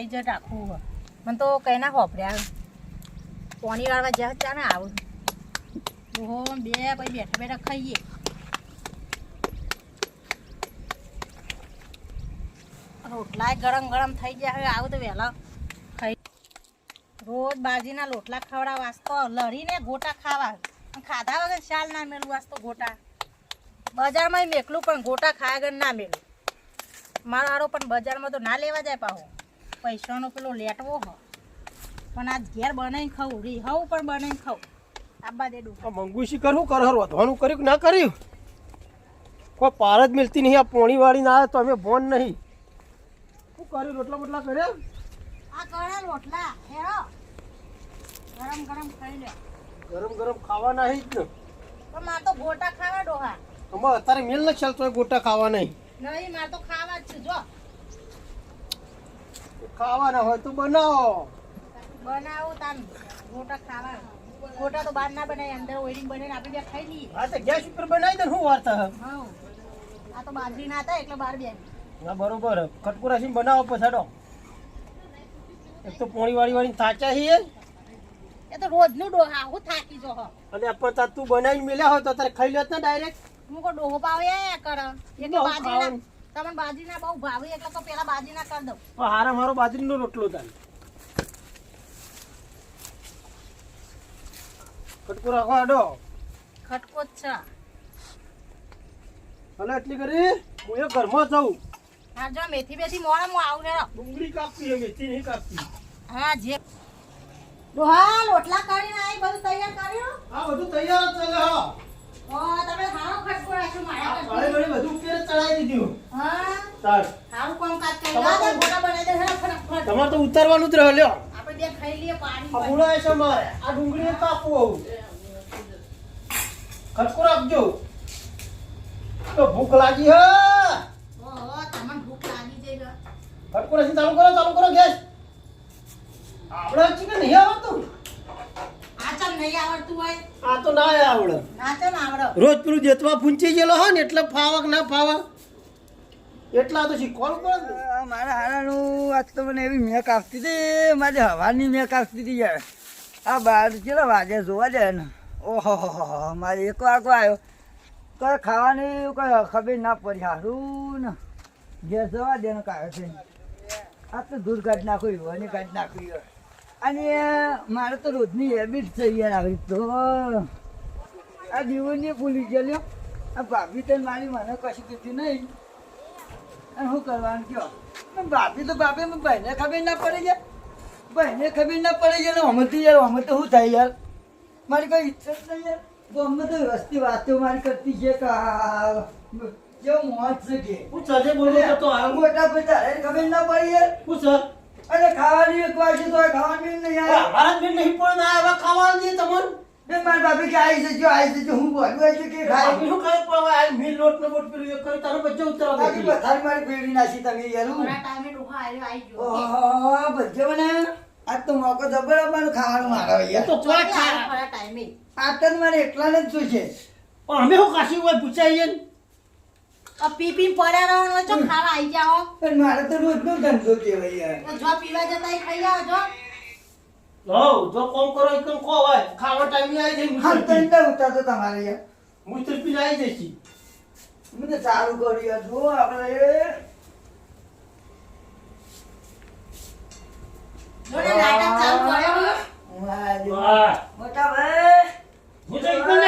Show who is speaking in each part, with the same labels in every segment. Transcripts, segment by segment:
Speaker 1: ખાઈ જ રાખવું હોય મને તો કઈ ના હોભર્યા પાણી વાળવા જ્યાં ત્યાં ને આવું ઓહો બે પછી બેઠા બેઠા ખાઈએ રોટલા ગરમ ગરમ થઈ ગયા હવે આવું તો વહેલા ખાઈ રોજ બાજીના લોટલા ખવડા વાસ્તો લડીને ગોટા ખાવા ખાધા વગર શાલ ના મેળવું વાસ્તો ગોટા બજારમાં મેકલું પણ ગોટા ખાયા વગર ના મેળવું મારો આરો પણ બજારમાં તો ના લેવા જાય પાહો પૈસાનો પેલો લેટવો હો પણ આજ ઘેર બનાવીને ખાવું રી હવું પણ બનાવીને ખાવું આબા દેડું
Speaker 2: મંગુશી કરવું કર વધવાનું કર્યું કે ના કર્યું કોઈ પાર જ મિલતી નહીં આ પોણી વાળી ના આવે તો અમે બોન નહીં શું કર્યું રોટલા બોટલા કર્યા
Speaker 1: આ કરે રોટલા હેરો ગરમ ગરમ ખાઈ લે
Speaker 2: ગરમ ગરમ ખાવા નહીં જ ને
Speaker 1: પણ માર તો ગોટા ખાવા ડોહા
Speaker 2: અમારે અત્યારે મેલ ન ચાલતો ગોટા ખાવા નહીં
Speaker 1: નહીં માર તો ખાવા જ છે જો
Speaker 2: ખાવાના હોય તો બનાવો
Speaker 1: બનાવું તાન ગોટા ખાવા ગોટા તો બહાર ના બનાય અંદર ઓઈડિંગ બનાવીને આપણે બે ખાઈ લઈએ
Speaker 2: હા તો ગેસ ઉપર બનાવી દે શું વાર્તા
Speaker 1: હા આ તો બાજરી ના હતા એટલે બહાર બે
Speaker 2: હા બરોબર ખટકુરાશી બનાવો પછાડો એક તો પોણી વાળી થાચા છીએ
Speaker 1: એ તો રોજનું ડોહા હું થાકી જો હો
Speaker 2: અને પણ તું બનાવી મેલ્યા હોય તો તારે ખાઈ લેત ને ડાયરેક્ટ
Speaker 1: હું કો ડોહો પાવે કર એટલે બાજરી તમને બાજરી ના બહુ ભાવે એટલે તો પેલા બાજરી ના કરી દઉં
Speaker 2: હારા મારો બાજરીનો રોટલો થાય ખટકો રાખો આડો
Speaker 1: ખટકો જ છે
Speaker 2: ભલે એટલી કરી હું એ ઘરમાં જાઉં
Speaker 1: હા જો મેથી બેથી મોડા હું આવું ને
Speaker 2: ડુંગળી કાપતી હે મેથી નહીં કાપતી
Speaker 1: હા જે ડોહા લોટલા કરીને આવી બધું તૈયાર કર્યું
Speaker 2: હા બધું તૈયાર જ ચાલે હા
Speaker 1: ઓ તમે હારો ખટકો રાખ્યો મારા
Speaker 2: ઘરે ઘરે બધું ઉપર ચડાવી દીધું
Speaker 1: હા
Speaker 2: તાર
Speaker 1: હારું કામ કાજ કરી લા દે ગોટા બનાવી દે ફટાફટ
Speaker 2: તમારે તો ઉતારવાનું જ રહ્યો લ્યો
Speaker 1: આપણે બે ખાઈ લઈએ પાણી
Speaker 2: આ ભૂલાય છે મારે આ ડુંગળી કાપવું આવું ખટકો રાખજો તો ભૂખ લાગી હે
Speaker 1: ઓહો તમને ભૂખ લાગી જઈ
Speaker 2: ખટકો રાખી ચાલુ કરો ગેસ આપણે હજી કે નહીં આવતું
Speaker 1: આ ચમ નહીં આવડતું હોય
Speaker 2: આ તો ના આવડે
Speaker 1: ના ચમ આવડો
Speaker 2: રોજ પેલું જેતવા પૂંચી ગયેલો હોય ને એટલે ફાવક ના ફાવક એટલા તો શીખવાનું પડે ને.
Speaker 3: મારા હારાનું આજ તો મને એવી મેક આપતી હતી મારે હવાની મેક આપતી હતી યાર આ બાર કેટલા વાગે જોવા જાય ને ઓહો મારે એક વાગો આવ્યો કોઈ ખાવાની કોઈ ખબર ના પડી સારું ને ગેસ જવા દે ને કાઢે છે આ તો દૂર કાઢી નાખ્યું યુવાની કાઢી નાખ્યું યાર અને મારે તો રોજની હેબિટ છે યાર આવી તો આ દીવોની ભૂલી ગયેલો આ ભાભી તો મારી મને કશું કીધું નહીં અને શું કરવાનું કયો ભાભી તો ભાભી ભાઈને ખબર ના પડે યાર ભાઈને ખબર ના પડે યાર અમે તો શું થાય યાર મારી કોઈ ઈચ્છા જ નહીં યાર તો અમે તો વસ્તી વાતો મારી કરતી છે કે કેવો મોજ છે કે
Speaker 2: હું સજે બોલ્યો તો આવ્યો
Speaker 3: મોટા પૈસા ખબર ના પડી યાર
Speaker 2: હું સર
Speaker 3: અરે ખાવાની એક વાર છે તો ખાવાની નહીં યાર
Speaker 2: ભારત બેન નહીં પણ ના આવા ખાવાનું દે તમને
Speaker 3: બે મારી ભાભી કે આવી જજો હું બોલવા છે કે ખાઈ
Speaker 2: શું ખબર પડવા આ મિલ લોટ ને બોટ પેલું એક કરી તારો બચ્ચો ઉતરવા
Speaker 3: બાકી
Speaker 2: દે
Speaker 3: પથારી મારી ફેરવી નાખી તમે યાર હું
Speaker 1: થોડા ટાઈમે ડોહા આવ્યો આવી ગયો
Speaker 3: ઓહો બચ્ચો બનાવ્યો આજ તો મોકો જબર અમારું ખાવાનું મારો યાર
Speaker 2: તો ચોક
Speaker 1: થોડા ટાઈમે
Speaker 3: આ તો મારે એકલાને જ જોઈશે
Speaker 2: પણ અમે શું કાશી હોય પૂછાઈએ ને
Speaker 1: આ પી પડ્યા રહો ને જો ખાવા આવી જાઓ
Speaker 3: પણ મારે તો રોજનો ધંધો કહેવાય યાર
Speaker 1: તો જો પીવા જતા ખાઈ આવો જો
Speaker 2: જો કોમ કરો એકદમ ખો હોય ખાવા ટાઈમે આવી જાય
Speaker 3: હાલ તો
Speaker 2: મુસ્તફી
Speaker 3: inte ઉતારતો તમારે યાર
Speaker 2: મુસ્તફી આવી જશે
Speaker 3: મને સારું કર્યું યાર જો આપણે
Speaker 1: જોડે નાટક ચાલુ કર્યો
Speaker 2: વાહ
Speaker 3: મોટા ભાઈ
Speaker 2: હું તો એકદમ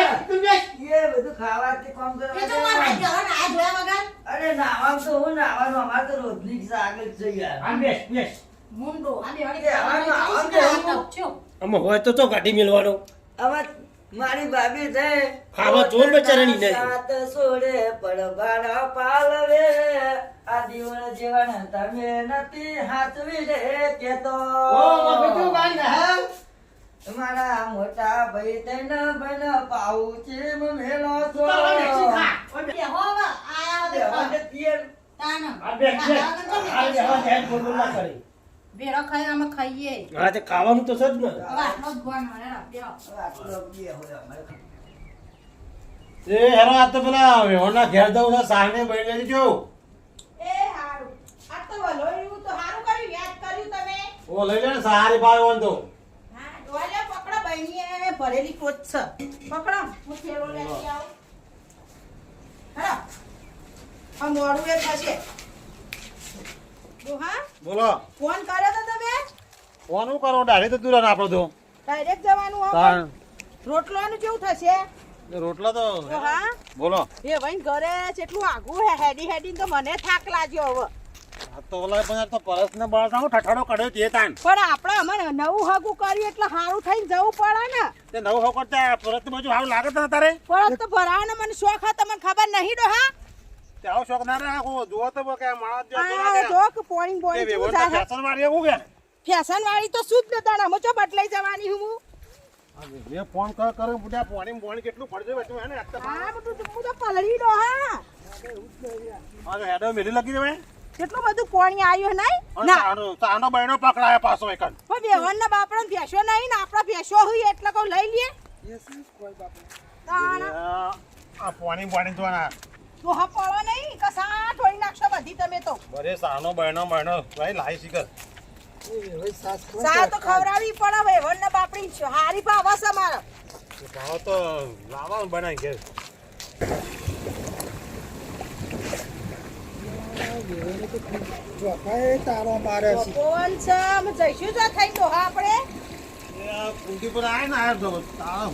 Speaker 2: ને
Speaker 3: એ બધું ખાવાથી કામ
Speaker 1: એ તો માર
Speaker 3: કરવા
Speaker 1: હાથ જવા ના જોયા વગર
Speaker 3: અરે નાવાનું તો હું નાવાનું અમારે તો રોજની જ આગળ છે યાર
Speaker 2: આ બેસ
Speaker 1: મુંડો આ બેવાડી
Speaker 3: એ આવાનું
Speaker 1: છો
Speaker 2: આમાં હોય તો કાઢી મેલવાનો
Speaker 3: આમાં મારી ભાભી છે
Speaker 2: ખાવા જોર બચારાની નહીં.
Speaker 3: સાત સોડે પડભાડા પાલવે આ દીવણ જીવન તમે નથી હાચવી રે કેતો મારા મોટા ભાઈ તન બન પાઉચી મેલો છો
Speaker 1: કે હો આયા દેખો તાન બેરો ખાઈ અમે ખાઈએ
Speaker 2: હા તે ખાવાનું તો સજ ને
Speaker 1: હવે આટલો જ ગોણ મને બેરો
Speaker 2: એ હેરો આ તો પેલા વેહોના ઘેર દઉં છે સાહને બની લેજો
Speaker 1: એ હારું આ તો વલોયું તો હારું કર્યું યાદ કર્યું તમે
Speaker 4: ઓ લઈ લે ને સારી ભાવ વાંધો.
Speaker 1: હા ડોલે પકડો બહેનીએ ભરેલી કોચ છે પકડો હું થેલો લઈ આવું હા આ મોડું એ થશે ડોહા
Speaker 4: બોલો
Speaker 1: ફોન કર્યો તો તમે
Speaker 4: ફોન હું કરો ડાયરેક્ટ તો તુરંત આપણો તો
Speaker 1: ડાયરેક્ટ જવાનું હવે
Speaker 4: તાણ.
Speaker 1: રોટલાનું કેવું થશે
Speaker 4: રોટલા તો
Speaker 1: ડોહા
Speaker 4: બોલો
Speaker 1: એ ભાઈ ઘરે કેટલું આઘું હે હેડી તો મને થાક લાગ્યો હવે
Speaker 4: આ તો ઓલા પણ તો પરસ ને બળસ હું ઠઠાડો કાઢ્યો તે તાન
Speaker 1: પણ આપણે અમારે નવું હગું કર્યું એટલે સારું થઈને જવું પડે ને
Speaker 4: તે નવું હો કરતા પરસ બાજુ સારું લાગે તને તારે
Speaker 1: પરત તો ભરાવાનો મને શોખ હતો તમને ખબર નહીં ડોહા
Speaker 4: તે આવો શોખ ના રાખો જુઓ તો કે માણસ જો
Speaker 1: આ જો કે પોણી
Speaker 4: તે
Speaker 1: બોણી
Speaker 4: વેવણ
Speaker 1: શું
Speaker 4: ફેશન વાળી એવું કે
Speaker 1: ફેશન વાળી તો શું જ નતા હું ચો બદલાઈ જવાની હું
Speaker 4: મેં ફોન કર પૂછ્યા પોણી કેટલું પડશે વચ્ચે હે ને
Speaker 1: હા બધું હું તો પલળી ડોહા
Speaker 4: આ હેડો મેલી લગી દેવાય
Speaker 1: કેટલું બધું પોણી આવ્યું નહીં
Speaker 4: અને
Speaker 1: ના
Speaker 4: સાનો બહેનો પકડાયા પાછો એકન
Speaker 1: પણ બેવણના બાપડો ભેંસો નહીં ને આપણા ભેંસો હોય એટલે કહું લઈ લઈએ તાણ
Speaker 4: આ પોણી તો ના
Speaker 1: તો હા પડો નહીં કસા ઠોઈ નાખશો બધી તમે તો
Speaker 4: બરે સાનો બહેનો ભાઈ લાઈ શીખર
Speaker 1: સા તો ખવડાવી પડે બેવણના બાપડી હારી ભાવા છે મારા
Speaker 4: ભાવ તો લાવવાનું બનાવી કે
Speaker 3: તારો મારે છે
Speaker 1: કોણ છે અમે જઈશું જો થઈ તો આપણે
Speaker 4: આ કુંડી પર આય ને આય તો તાવ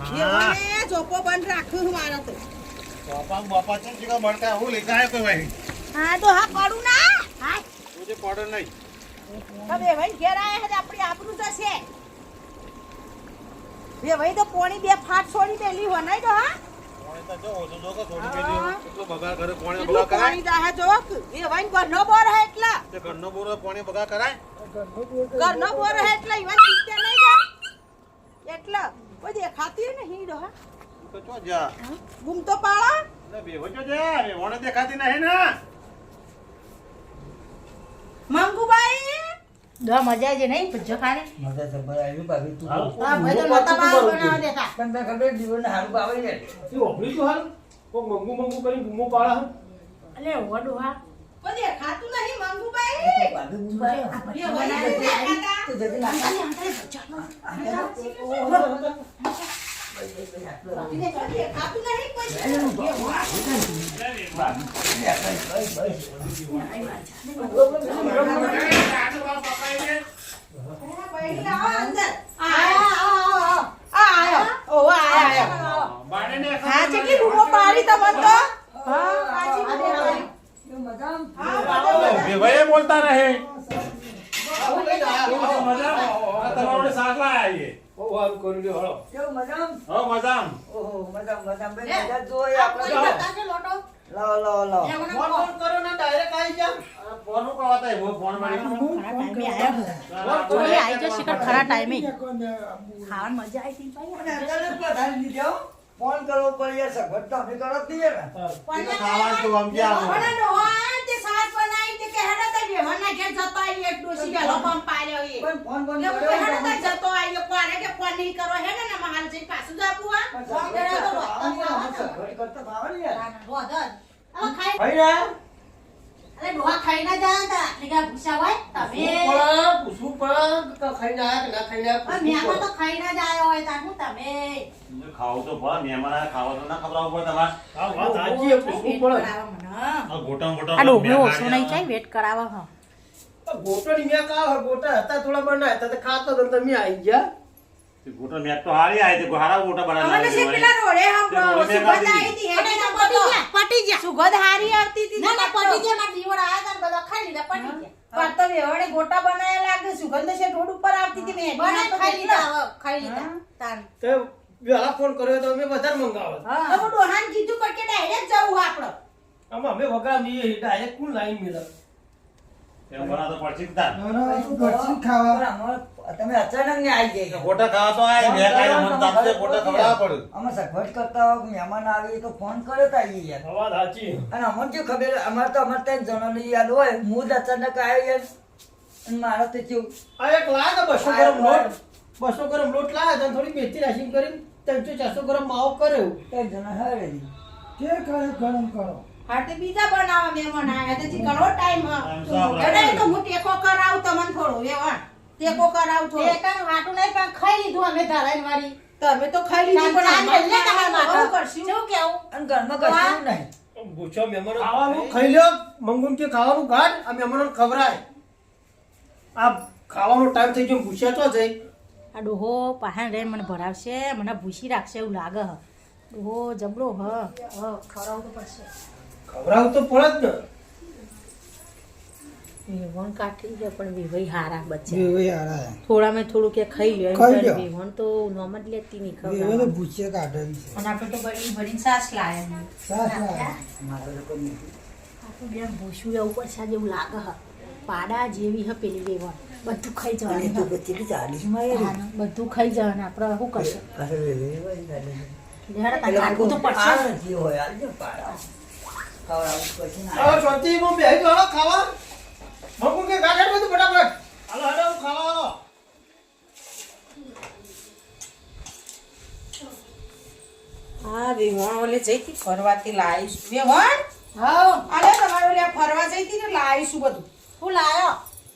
Speaker 1: બેવણે જોપો બંધ રાખ્યું મારા તો
Speaker 4: બાપા છે જીગા મળતા હું લઈ જાય કોઈ ભાઈ
Speaker 1: હા તો હા પડું ના હા
Speaker 4: તુજે પડે નહીં
Speaker 1: હવે ભાઈ ઘેર આયા છે આપણી આબરૂ જશે બે ભાઈ તો પોણી બે ફાટ છોડી મેલી હો નહીં તો હા
Speaker 4: પાણી તો જો ઓછો જો કે થોડી પેલી કેટલો બગા કરે પાણી
Speaker 1: કેટલું
Speaker 4: બગા કરાય
Speaker 1: પાણી જાહે જોક બે ભાઈ ઘરનો બોર હે એટલા
Speaker 4: તે ઘરનો બોરો પાણી બગા કરાય
Speaker 1: ઘરનો બોર હે એટલા ઈવન ચીતે નહીં જા એટલા કોઈ દેખાતી નહીં ડોહા
Speaker 4: તો ચો જા
Speaker 1: ગુમ તો પાળા
Speaker 4: ને બેવો ચો જા વેવણે દેખાતી નહીં ને
Speaker 1: મંગુબાઈ દો મજા જે નહીં પૂછજો ખાને
Speaker 3: મજા જબર આવી ભાભી તું
Speaker 4: હા.
Speaker 1: હા ભાઈ તો નતા બાર બનાવ દેતા
Speaker 3: પણ તને ખબર જીવન હારું ભાવે છે
Speaker 2: તું ઓભળી તો હાલ કોક મંગુ કરી બૂમો પાડા
Speaker 1: અલે ઓ ડોહા કોઈ દેખાતું નહીં મંગુબાઈ
Speaker 3: ભાભી મુંબઈ
Speaker 1: બે ભાઈ દેખાતા
Speaker 3: તો જલ્દી નાખા
Speaker 1: દેખાતું નહીં કોઈ બહેરી આવો અંદર આયો ઓ આયો હા કેટલી બૂમો પાડી તમને તો હા કાચી બૂમો પાડી
Speaker 4: બેવાએ બોલતા રહે તમારો સાથ લાયા
Speaker 2: બહુ સારું કર્યું લ્યો હળો
Speaker 3: કેવું મજામ
Speaker 4: હો મજામ
Speaker 3: ઓહો મજામ ભાઈ મજા જોઈએ આપણે લાવો લાવો
Speaker 2: ફોન કરો ને ડાયરેક્ટ આવી જા
Speaker 4: ફોન નું કવાતા હે ફોન મારી
Speaker 1: ખરા ટાઈમે ખાવાની મજા આવી હતી
Speaker 3: ફોન કરવો પડે યાર સગવડ તો અમે કરો જ નહીં ને
Speaker 4: ખાવાનું તો આમ ક્યાં
Speaker 1: પણ ડોહા તે સાસ બનાવી તે કે હેડો તે બેહના ઘેર જતો આવી એક ડોસી કે લોપમ પાડ્યો એ
Speaker 3: પણ ફોન
Speaker 1: કે
Speaker 3: બંધ
Speaker 1: હું હેડો તે
Speaker 3: કર્યો
Speaker 1: જતો આવ્યો કોને કે ફોન નહીં કરો હેડો ને મહાલ જઈ પાછું જાપું આ
Speaker 3: સગવડ કરતા ભાવે ને યાર
Speaker 1: રોધન હવે ખાઈ
Speaker 3: ભાઈ ના
Speaker 1: અરે ડોહા ખાઈ ના જા તા એટલે કે ભૂસા હોય તમે
Speaker 2: પૂછવું પડે તો ખાઈને આયા કે ના ખાઈને આયા
Speaker 1: મેમા તો ખાઈ ના જાયો હોય તાર હું તમે
Speaker 4: ખાવું તો પડે મહેમાન ખાવા તો ના ખબર પડે તમારે
Speaker 2: આ વાત સાચી છે, પૂછવું પડે
Speaker 4: આ ગોટા
Speaker 1: આ ડોબલો ઓછો નહીં ચાઈ વેટ કરાવો હ
Speaker 2: ગોટોની મેં કાવ ગોટા હતા થોડા બના હતા તો ખાતો તો તમે આવી ગયા
Speaker 4: ગોટા મેં તો હારી આય તે હારા ગોટા
Speaker 1: અમને
Speaker 4: બનાવી
Speaker 1: છે પેલા રોડે હમ
Speaker 4: તે રોડે
Speaker 1: સુગંધ
Speaker 4: કાઢી.
Speaker 1: આવી હતી હેડે ના પટી જા સુગંધ હારી આવતી હતી ના પટી જા માર જીવડ આયા તા બધા ખાઈ લીધા પટી જા પર તો વેવડે ગોટા બનાયા લાગે સુગંધ છે રોડ ઉપર આવતી હતી મેં બનાય ખાઈ લીધા ખાઈ લીધા તાન
Speaker 2: તો વેલા ફોન કર્યો તો અમે વધારે મંગાવત
Speaker 1: તો હું ડોહાન કીધું પણ કે ડાયરેક્ટ જવું આપણો
Speaker 2: આમાં અમે વગાડીએ ડાયરેક્ટ કોણ લાઈન મેળવે
Speaker 4: એમ બના તો પડશે જ તાર.
Speaker 3: તમે અચાનક ને આવી જાય
Speaker 4: ગોટા ખાવા તો આય મેં કાંઈ મન તાપશે ગોટા ખવડાવવા પડે
Speaker 3: અમે સગવડ કરતા હોય મહેમાન આવી તો ફોન કર્યો તો આવીએ યાર
Speaker 2: વાત સાચી
Speaker 3: અને અમને શું ખબર અમારે તો અમારે ત્યાં જણાની યાદ હોય હું જ અચાનક આવ્યો યાર અને મારા તો કેવું
Speaker 2: આ એક લાયા તો 200 ગ્રામ લોટ 200 ગ્રામ લોટ લાયા તો થોડી મેથી રાશિંગ કરીને 300 400 ગ્રામ માવો કર્યો
Speaker 3: ત્યાં જણા હારે
Speaker 5: કે કરે ગરમ કરો
Speaker 1: હા તે બીજા બનાવવા મહેમાન આયા તે ઘણો ટાઈમ
Speaker 4: સાવ
Speaker 1: એટલે તો હું ટેકો કરાવું તમને થોડો વેવાણ ટેકો કરાવું થોડો ટેકાનું વાટું નહીં પણ ખાઈ લીધું અમે ધારાઈ વાળી તમે તો ખાઈ લીધું પણ અમારે તમારે માટે કરશું શું કેવું
Speaker 3: અને ઘરમાં કશું નહીં
Speaker 2: પૂછો મહેમાનો ખાવાનું ખાઈ લ્યો મંગુન કે ખાવાનું કાઢ આ મહેમાનોને ખવરાય આ ખાવાનો ટાઈમ થઈ ગયો પૂછ્યા તો જઈ
Speaker 1: આ ડોહો પાહણ રે મને ભરાવશે મને ભૂસી રાખશે એવું લાગે હ ડોહો જબરો હ ખવડાવવું તો પડશે
Speaker 2: ખવરાવું તો પડે જ ને
Speaker 1: વેવણ કાઢી છે પણ વેવાઈ હારા બચ્ચા
Speaker 3: વેવાઈ હારા
Speaker 1: થોડા મેં થોડું કે ખાઈ લ્યો એમ
Speaker 3: ખાઈ
Speaker 1: કરીને
Speaker 3: લ્યો.
Speaker 1: વેવણ તો નોમ જ લેતી નહીં
Speaker 3: વેવાઈ તો
Speaker 1: ખવડાવવા
Speaker 3: ભૂસ્યા કાઢેલી છે
Speaker 1: અને આપણે તો બળી ભરીને સાસ લાયા
Speaker 3: સાસ લાયા. મારે તો કોઈ નહીં.
Speaker 1: આપણું બેન ભૂસું એવું પડશે જેવું લાગે હ પાડા જેવી હ પેલી વેવણ બધું ખાઈ
Speaker 3: અને
Speaker 1: જવાનું
Speaker 3: તો કેટલી ચાલીસ માં આવી.
Speaker 1: હા, બધું ખાઈ જવાનું આપણે શું કરશું
Speaker 3: અરે વેવાઈ કાઢેલી.
Speaker 1: લેહાડો
Speaker 3: એટલે
Speaker 1: કાઢવું તો પડશે
Speaker 3: આ નથી હોય આલજો પાડા. ખવડાવવું પછી ના
Speaker 2: હવે શાંતિમાં બેહી તો હાલો ખાવા મંગુન કે ગાડે બધું ફટાફટ હાલો હાલો ખાવા હાલો
Speaker 5: હા વેવણ ઓલે જઈતી ફરવાથી લાવીશું વેવણ
Speaker 1: હા
Speaker 5: અરે તમારે ઓલે ફરવા જઈતી ને લાવીશું બધું
Speaker 1: હું લાયો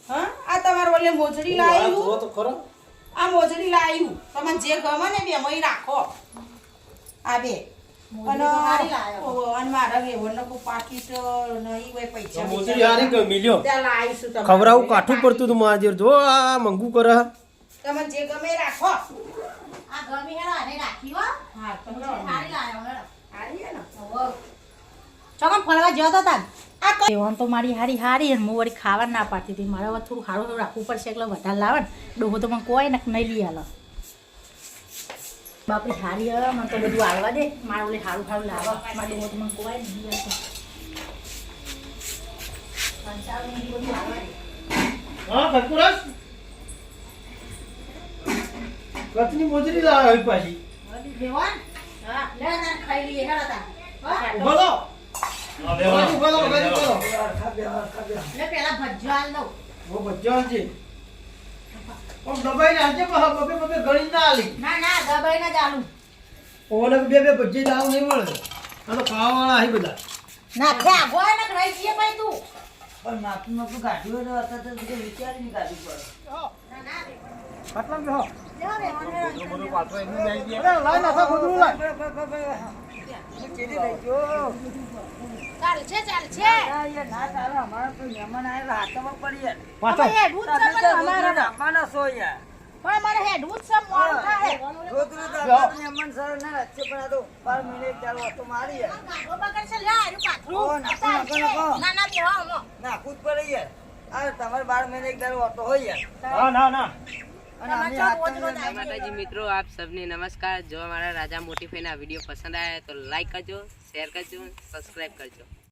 Speaker 5: હા આ તમારે ઓલે મોજડી
Speaker 2: જુઓ
Speaker 5: લાવ્યું
Speaker 2: તો ખરો
Speaker 5: આ મોજડી લાવ્યું તમે જે ગમે ને બે મય રાખો આ બે
Speaker 1: મોજડી તો હારી લાયો.
Speaker 5: ઓહો, અને મારા વેવણનો કોઈ પાકીટ નહીં હોય પૈસા
Speaker 2: મોજરી હારી કે મિલ્યો
Speaker 5: ત્યાં લાવીશું તમારે.
Speaker 2: ખવરાવું કાઠું પડતું હતું મારા જેર જો આ મંગુ કરે
Speaker 5: તમે જે ગમે એ રાખો
Speaker 1: આ ગમી હેડો આને રાખી હો
Speaker 5: હા તમે
Speaker 1: હારી લાયો હેડો
Speaker 5: હારી હે ને
Speaker 1: ચોકમ ફરવા જ્યો તો તાન આ વેવણ તો મારી હારી હારી અને હું વળી ખાવા ના પાડતી હતી મારે હવે થોડું સારું રાખવું પડશે એટલે વધારે લાવે ને ડોહો તો મને કોઈ ને નહીં લઈ આલો બાપરી હારી હવે મને તો બધું આવવા દે મારે ઓલે સારું સારું લાવવા મારે ડોહો તો મને કોઈ નહીં લઈ આવતો પંચાવન મિનિટ બધું આવવા દે
Speaker 2: હા ખરકુરસ કચની મોજરી લાવે હવે પાછી
Speaker 1: વેવણ હા લે ના ખાઈ લઈએ હેડો તાન હા
Speaker 2: બોલો
Speaker 4: હા, બેહો.
Speaker 2: બોલો બોલો બોલો
Speaker 1: લે પેલા ભજ્જો આલ દઉં
Speaker 2: ઓ બચ્ચો છે ઓમ દબાઈ નાખજે પણ બબે બબે ગણી ના આલી
Speaker 1: ના ના દબાઈ ના ચાલુ
Speaker 2: ઓને બે બે બચ્ચે દાવ નહીં મળે આ તો ખાવાવાળા હી બધા
Speaker 1: ના ખા ગોય ના રહી જઈએ ભાઈ તું
Speaker 3: પણ નાતું નાતું કાઢ્યું હોય તો અત્યારે તો વિચારીને કાઢવું પડે.
Speaker 1: ના ના રે
Speaker 2: આટલા બેહો
Speaker 1: લે રે મને
Speaker 4: બધું પાછળ એમને લઈ દે.
Speaker 2: અરે લાઈ નાખો બધું લાઈ
Speaker 3: ચેડી લઈ ગયો.
Speaker 1: ચાલ છે
Speaker 3: ના યાર, ના ચાલે. અમારા કોઈ મહેમાન આયેલા હાથમાં પડી યાર.
Speaker 2: પાછો
Speaker 1: હવે હેડવું જ છે
Speaker 3: તમે તો
Speaker 1: મને
Speaker 3: રોજ રોજ
Speaker 1: અમારા
Speaker 3: આપવાના છો યાર.
Speaker 1: પણ મારે હેડવું જ છે મોડું થાય
Speaker 3: રોજ રોજ આપવાના મહેમાન સર ના રાખશે, પણ આ તો 12 મિનિટ ચાલો આ તો મારી યાર.
Speaker 1: કાઢો બગડ છે લે આયુ
Speaker 3: ઓ,
Speaker 1: પાથરું
Speaker 3: નાખો,
Speaker 1: ચાલ
Speaker 3: નાખો,
Speaker 1: છે.
Speaker 3: નાખો.
Speaker 1: ના ના બેહો અમો
Speaker 3: નાખવું જ પડે યાર. આ તમારે 12 મિનિટ એક દાડો હોતો હોય યાર.
Speaker 2: હા ના ના
Speaker 3: અને અમે
Speaker 1: તમારે રોજ રોજ
Speaker 3: હાથમાં
Speaker 1: આવી
Speaker 6: માતાજી મિત્રો આપ સબને નમસ્કાર જો हमारा राजा मोटी फैन विडियो पसंद आया तो लाइक करजो शेयर करजो सब्सक्राइब करजो।